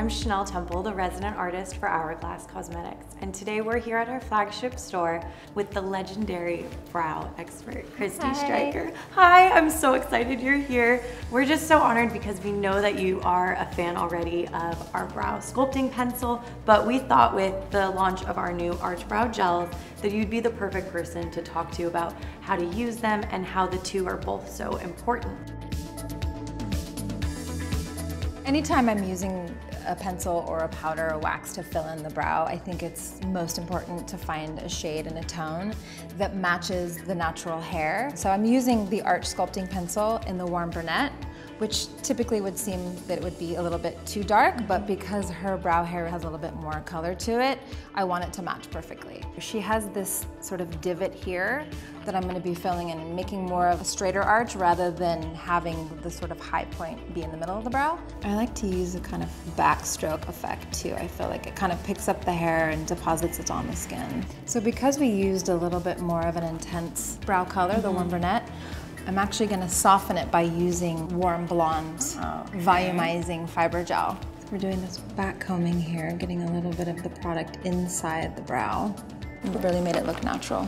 I'm Chanel Temple, the resident artist for Hourglass Cosmetics, and today we're here at our flagship store with the legendary brow expert, Kristie Streicher. Hi, I'm so excited you're here. We're just so honored because we know that you are a fan already of our brow sculpting pencil, but we thought with the launch of our new Arch Brow Gels that you'd be the perfect person to talk to about how to use them and how the two are both so important. Anytime I'm using a pencil or a powder or wax to fill in the brow, I think it's most important to find a shade and a tone that matches the natural hair. So I'm using the Arch sculpting pencil in the warm brunette, which typically would seem that it would be a little bit too dark, but because her brow hair has a little bit more color to it, I want it to match perfectly. She has this sort of divot here that I'm going to be filling in and making more of a straighter arch rather than having the sort of high point be in the middle of the brow. I like to use a kind of backstroke effect too. I feel like it kind of picks up the hair and deposits it on the skin. So because we used a little bit more of an intense brow color, the warm brunette, I'm actually going to soften it by using warm blonde volumizing fiber gel. So we're doing this back combing here, getting a little bit of the product inside the brow. It really made it look natural.